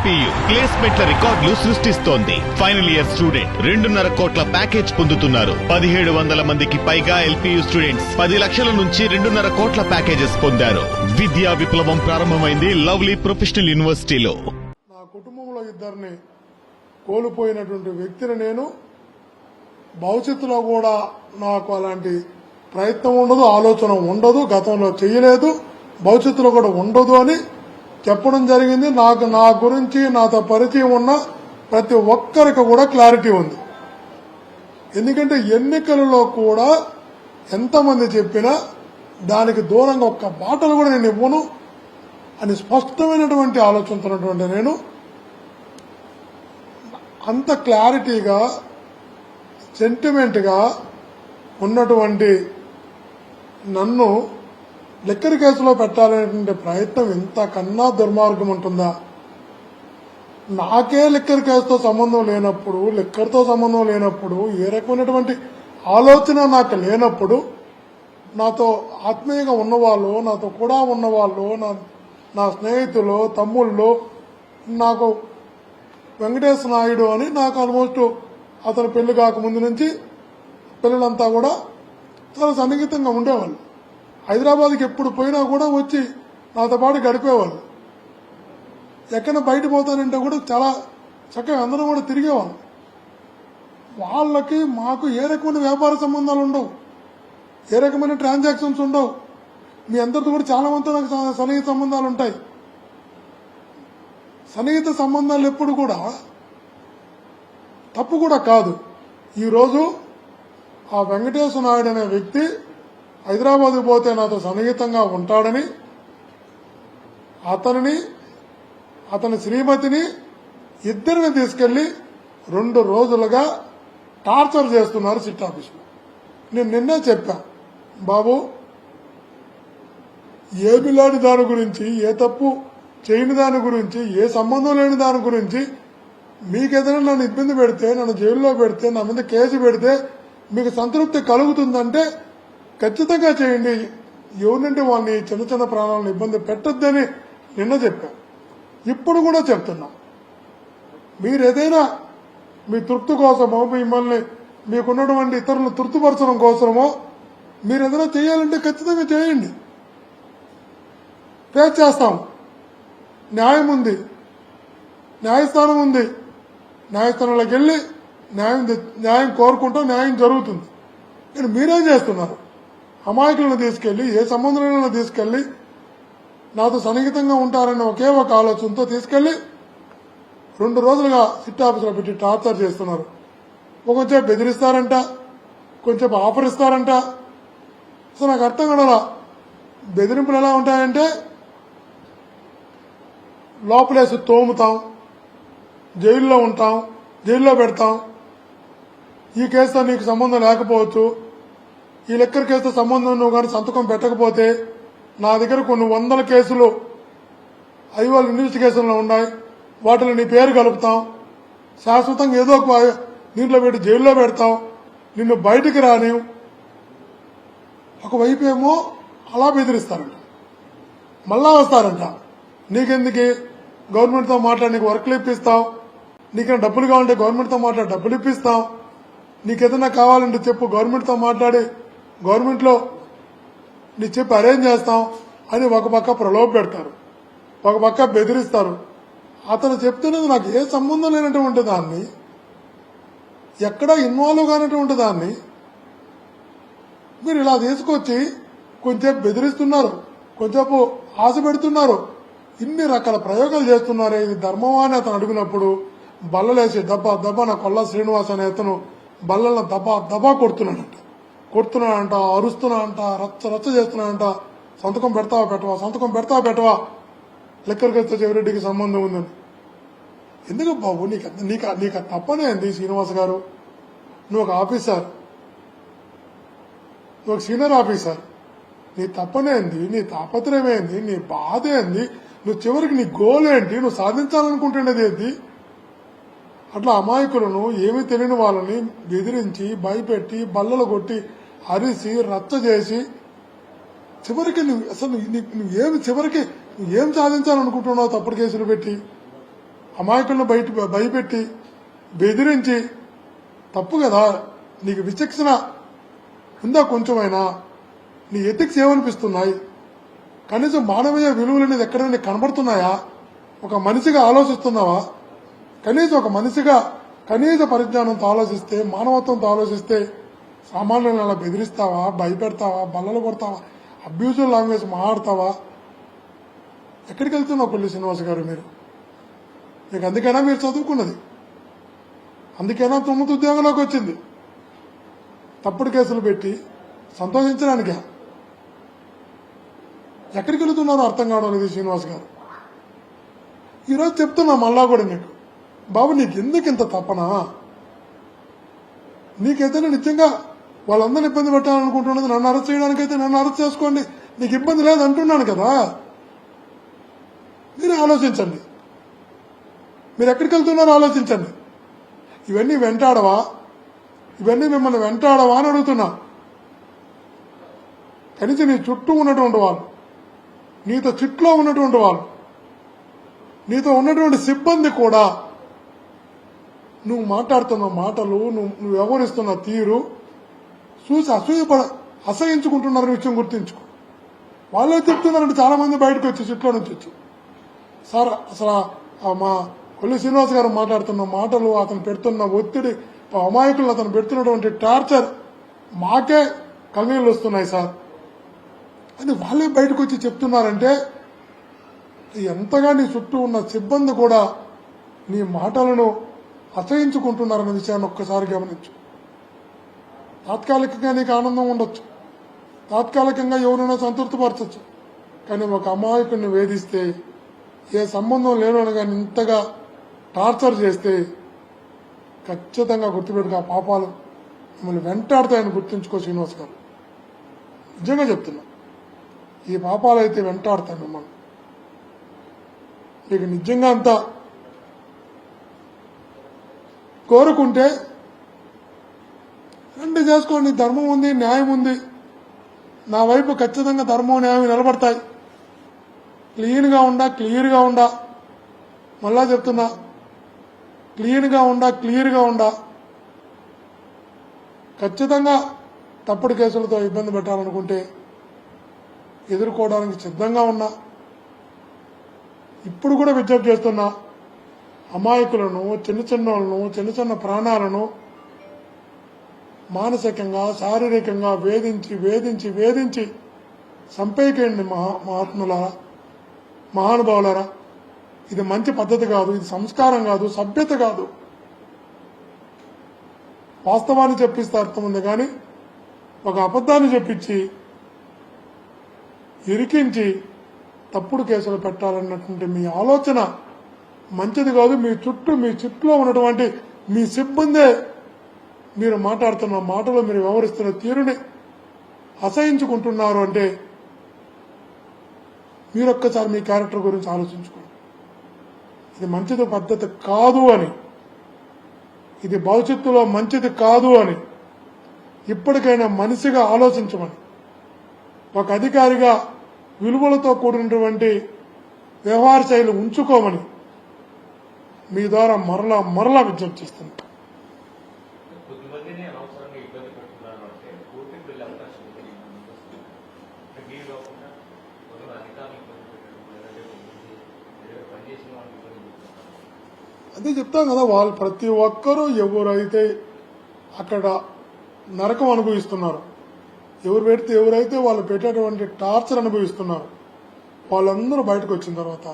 LPU ప్లేస్మెంట్ల రికార్డులు సృష్టిస్తోంది. Final year student 2.5 కోట్ల ప్యాకేజ్ పొందుతున్నారు. 1700 మందికి పైగా ఎల్పీయూ స్టూడెంట్స్ 10 లక్షల నుంచి 2.5 కోట్ల ప్యాకేజెస్ పొందారు. విద్యా విప్లవం ప్రారంభమైంది లవ్లీ ప్రొఫెషనల్ యూనివర్సిటీలో. నా కుటుంబంలో ఇద్దరిని కోల్పోయినటువంటి వ్యక్తిని నేను భవిష్యత్తులో కూడా నాకు అలాంటి ప్రయత్నం ఉండదు, ఆలోచన ఉండదు, గతంలో చేయలేదు, భవిష్యత్తులో కూడా ఉండదు అని చెప్పడం జరిగింది. నాకు నా గురించి నాతో పరిచయం ఉన్న ప్రతి ఒక్కరికి కూడా క్లారిటీ ఉంది. ఎందుకంటే ఎన్నికలలో కూడా ఎంతమంది చెప్పినా దానికి దూరంగా ఒక్క మాటలు కూడా నేను ఇవ్వను అని స్పష్టమైనటువంటి ఆలోచనతో నేను అంత క్లారిటీగా సెంటిమెంట్గా ఉన్నటువంటి నన్ను లిక్కర్ కేసులో పెట్టాలనేటువంటి ప్రయత్నం ఇంతకన్నా దుర్మార్గం ఉంటుందా? నాకే లిక్కర్ కేసుతో సంబంధం లేనప్పుడు, లిక్కర్తో సంబంధం లేనప్పుడు, ఏ రకమైనటువంటి ఆలోచన నాకు లేనప్పుడు నాతో ఆత్మీయంగా ఉన్నవాళ్ళు, నాతో కూడా ఉన్నవాళ్ళు, నా స్నేహితులు, తమ్ముళ్ళు, నాకు వెంకటేశ్వర నాయుడు అని నాకు ఆల్మోస్ట్ అతను పెళ్లి కాకముందు నుంచి పిల్లలంతా కూడా చాలా సన్నిహితంగా ఉండేవాళ్ళు. హైదరాబాద్కి ఎప్పుడు పోయినా కూడా వచ్చి నాతో పాటు గడిపేవాళ్ళు. ఎక్కడ బయట పోతానంటే కూడా చాలా చక్కగా అందరం కూడా తిరిగేవాళ్ళు. వాళ్ళకి మాకు ఏ రకమైన వ్యాపార సంబంధాలు ఉండవు, ఏ రకమైన ట్రాన్సాక్షన్స్ ఉండవు. మీ అందరితో కూడా చాలా మంది నాకు సన్నిహిత సంబంధాలు ఉంటాయి. సన్నిహిత సంబంధాలు ఎప్పుడు కూడా తప్పు కూడా కాదు. ఈరోజు ఆ వెంకటేశ్వర నాయుడు అనే వ్యక్తి హైదరాబాద్కు పోతే నాతో సన్నిహితంగా ఉంటాడని అతని శ్రీమతిని ఇద్దరిని తీసుకెళ్లి 2 రోజులుగా టార్చర్ చేస్తున్నారు సిట్ ఆఫీసులో. నేను నిన్నే చెప్పా, బాబు ఏమిలాంటి దాని గురించి, ఏ తప్పు చేయని దాని గురించి, ఏ సంబంధం లేని దాని గురించి మీకేదైనా నన్ను ఇబ్బంది పెడితే, నన్ను జైల్లో పెడితే, నా మీద కేసు పెడితే మీకు సంతృప్తి కలుగుతుందంటే ఖచ్చితంగా చేయండి. ఎవరినంటే వాళ్ళని చిన్న చిన్న ప్రాణాలను ఇబ్బంది పెట్టొద్దని నిన్న చెప్పా. ఇప్పుడు కూడా చెప్తున్నా, మీరు ఏదైనా మీ తృప్తి కోసమో, మిమ్మల్ని మీకున్నటువంటి ఇతరులను తృప్తిపరచడం కోసమో మీరు ఏదైనా చేయాలంటే ఖచ్చితంగా చేయండి. ఫేస్ చేస్తాం. న్యాయం ఉంది, న్యాయస్థానం ఉంది. న్యాయస్థానంలోకి వెళ్ళి న్యాయం కోరుకుంటాం, న్యాయం జరుగుతుంది. కానీ మీరేం చేస్తున్నారు? అమాయకులను తీసుకెళ్లి, ఏ సంబంధంలో తీసుకెళ్లి నాతో సన్నిహితంగా ఉంటారన్న ఒకే ఒక ఆలోచనతో తీసుకెళ్లి 2 రోజులుగా సిట్ ఆఫీసులో పెట్టి టార్చర్ చేస్తున్నారు. కొంచెం బెదిరిస్తారంట, కొంచెం ఆఫర్ ఇస్తారంట. సో నాకు అర్థం కావాలా, బెదిరింపులు ఎలా ఉంటాయంటే లోపలేసి తోముతాం, జైల్లో ఉంటాం, జైల్లో పెడతాం. ఈ కేసుతో నీకు సంబంధం లేకపోవచ్చు, ఈ లెక్కర్ కేసుతో సంబంధం నువ్వు కానీ సంతకం పెట్టకపోతే నా దగ్గర కొన్ని 100 కేసులు ఐవాల్ ఇన్వెస్టిగేషన్లో ఉన్నాయి, వాటిలో నీ పేరు కలుపుతాం, శాశ్వతంగా ఏదో ఒక దీంట్లో పెట్టి జైల్లో పెడతాం, నిన్ను బయటికి రాని. ఒకవైపు ఏమో అలా బెదిరిస్తారంట, మళ్ళా వస్తారంట, నీకెందుకు గవర్నమెంట్తో మాట్లాడి నీకు వర్క్లు ఇప్పిస్తాం, నీకైనా డబ్బులు కావాలంటే గవర్నమెంట్తో మాట్లాడి డబ్బులు ఇప్పిస్తాం, నీకేదైనా కావాలంటే చెప్పు గవర్నమెంట్తో మాట్లాడి గవర్నమెంట్లో నీ చెప్పి అరేంజ్ చేస్తాం అని ఒక పక్క ప్రలోభ పెడతారు, ఒక పక్క బెదిరిస్తారు. అతను చెప్తున్నది నాకు ఏ సంబంధం లేనటువంటి దాన్ని, ఎక్కడా ఇన్వాల్వ్ కానటువంటి దాన్ని మీరు ఇలా తీసుకొచ్చి కొంచెం బెదిరిస్తున్నారు, కొంచెంసేపు ఆశ పెడుతున్నారు, ఇన్ని రకాల ప్రయోగాలు చేస్తున్నారే. ఇది ధర్మమా అని అతను అడిగినప్పుడు బల్లలేసి దబ్బా దబ్బా నా కొల్లా శ్రీనివాస్ అనే అతను బల్లలను దబ్బా దబ్బా కొడుతున్నాడంట, అరుస్తున్నాడంట, రచ్చ చేస్తున్నాడంట. సంతకం పెడతావా పెట్టవా, సంతకం పెడతావా పెట్టవా, లెక్కర్ కేసుతో చెవిరెడ్డికి సంబంధం ఉందని. ఎందుకు బాబు నీకు తప్పనే అంది శ్రీనివాస్ గారు? నువ్వు ఒక ఆఫీసర్, నువ్వు ఒక సీనియర్ ఆఫీసర్, నీ తప్పనేంది, నీ తాపత్రయమేంది, నీ బాధ ఏంది, నువ్వు చివరికి నీ గోల్ ఏంటి, నువ్వు సాధించాలనుకుంటున్నది ఏంటి? అట్లా అమాయకులను, ఏమీ తెలియని వాళ్ళని బెదిరించి, భయపెట్టి, బల్లలు కొట్టి, అరిసి, రచ్చ చేసి చివరికి నువ్వు అసలు నువ్వేమి చివరికి నువ్వేం సాధించాలనుకుంటున్నావు? తప్పుడు కేసులు పెట్టి అమాయకులను భయపెట్టి బెదిరించి తప్పు కదా. నీకు విచక్షణ ఉందా కొంచెమైనా? నీ ఎథిక్స్ ఏమనిపిస్తున్నాయి? కనీసం మానవీయ విలువలు అనేది ఎక్కడైనా కనబడుతున్నాయా? ఒక మనిషిగా ఆలోచిస్తున్నావా? కనీసం ఒక మనిషిగా కనీస పరిజ్ఞానంతో ఆలోచిస్తే, మానవత్వంతో ఆలోచిస్తే సామాన్యులను అలా బెదిరిస్తావా, భయపెడతావా, బల్లలు కొడతావా, అబ్యూజివ్ లాంగ్వేజ్ మాట్లాడతావా? ఎక్కడికి వెళ్తున్నావు కొల్లి శ్రీనివాస్ గారు? మీకు అందుకైనా మీరు చదువుకున్నది, అందుకైనా 9 ఉద్యోగంలోకి వచ్చింది. తప్పుడు కేసులు పెట్టి సంతోషించడానికే. ఎక్కడికి వెళుతున్నారో అర్థం కావడం లేదు శ్రీనివాస్ గారు. ఈరోజు చెప్తున్నా మళ్ళా కూడా నీకు, బాబు నీకు ఎందుకు ఇంత తపన? నీకైతే నిజంగా వాళ్ళందరినీ ఇబ్బంది పెట్టాలనుకుంటున్నది నన్ను అరెస్ట్ చేయడానికైతే నన్ను అరెస్ట్ చేసుకోండి, నీకు ఇబ్బంది లేదు అంటున్నాను కదా. మీరు ఆలోచించండి, మీరు ఎక్కడికి వెళ్తున్నారో ఆలోచించండి. ఇవన్నీ వెంటాడవా? ఇవన్నీ మిమ్మల్ని వెంటాడవా అని అడుగుతున్నా. కనీసం నీ చుట్టూ ఉన్నటువంటి వాళ్ళు, నీతో చుట్లో ఉన్నటువంటి వాళ్ళు, నీతో ఉన్నటువంటి సిబ్బంది కూడా నువ్వు మాట్లాడుతున్న మాటలు, నువ్వు వ్యవహరిస్తున్న తీరు చూసి అసహించుకుంటున్నారని విషయం గుర్తించుకో. వాళ్ళే చెప్తున్నారంటే చాలా మంది బయటకు వచ్చి చుట్లో నుంచి వచ్చి, సార్ అసలు మా కొల్లి శ్రీనివాస్ గారు మాట్లాడుతున్న మాటలు, అతను పెడుతున్న ఒత్తిడి, అమాయకులు అతను పెడుతున్నటువంటి టార్చర్ మాకే కన్నీళ్ళు వస్తున్నాయి సార్ అని వాళ్ళే బయటకు వచ్చి చెప్తున్నారంటే ఎంతగా నీ చుట్టూ ఉన్న సిబ్బంది కూడా నీ మాటలను అసహించుకుంటున్నారన్న విషయాన్ని ఒక్కసారి గమనించు. తాత్కాలికంగా నీకు ఆనందం ఉండొచ్చు, తాత్కాలికంగా ఎవరైనా సంతృప్తిపరచచ్చు, కానీ ఒక అమాయకుడిని వేధిస్తే, ఏ సంబంధం లేనని కానీ ఇంతగా టార్చర్ చేస్తే ఖచ్చితంగా గుర్తుపెట్టుకు ఆ పాపాలు మిమ్మల్ని వెంటాడుతాయని గుర్తుంచుకో శ్రీనివాస్ గారు. నిజంగా చెప్తున్నా, ఈ పాపాలు అయితే వెంటాడుతాయి మిమ్మల్ని. మీకు నిజంగా అంతా కోరుకుంటే రండి చేసుకోండి, ధర్మం ఉంది, న్యాయం ఉంది. నా వైపు ఖచ్చితంగా ధర్మం న్యాయం నిలబడతాయి. క్లీన్గా ఉండా, మళ్ళా చెప్తున్నా, క్లియర్గా ఉండా. ఖచ్చితంగా తప్పుడు కేసులతో ఇబ్బంది పెట్టాలనుకుంటే ఎదుర్కోవడానికి సిద్ధంగా ఉన్నా. ఇప్పుడు కూడా విజ్ఞప్తి చేస్తున్నా, అమాయకులను, చిన్న ప్రాణాలను మానసికంగా, శారీరకంగా వేధించి చంపేయకండి మహాత్ములారా, మహానుభావులారా. ఇది మంచి పద్ధతి కాదు, ఇది సంస్కారం కాదు, సభ్యత కాదు. వాస్తవాన్ని చెప్పిస్తే అర్థం ఉంది, కానీ ఒక అబద్ధాన్ని చెప్పించి ఇరికించి తప్పుడు కేసులు పెట్టాలన్నటువంటి మీ ఆలోచన మంచిది కాదు. మీ చుట్టూ ఉన్నటువంటి మీ సిబ్బందే మీరు మాట్లాడుతున్న మాటలు, మీరు వ్యవహరిస్తున్న తీరుని అసహించుకుంటున్నారు అంటే మీరొక్కసారి మీ క్యారెక్టర్ గురించి ఆలోచించుకోండి. ఇది మంచిది పద్ధతి కాదు అని, ఇది భవిష్యత్తులో మంచిది కాదు అని ఇప్పటికైనా మనిషిగా ఆలోచించమని, ఒక అధికారిగా విలువలతో కూడినటువంటి వ్యవహార శైలి ఉంచుకోమని మీ ద్వారా మరలా విజ్ఞప్తి చేస్తుంది. అదే చెప్తాం కదా, వాళ్ళు ప్రతి ఒక్కరూ ఎవరైతే అక్కడ నరకం అనుభవిస్తున్నారు, ఎవరైతే వాళ్ళు పెట్టేటువంటి టార్చర్ అనుభవిస్తున్నారు, వాళ్ళందరూ బయటకు వచ్చిన తర్వాత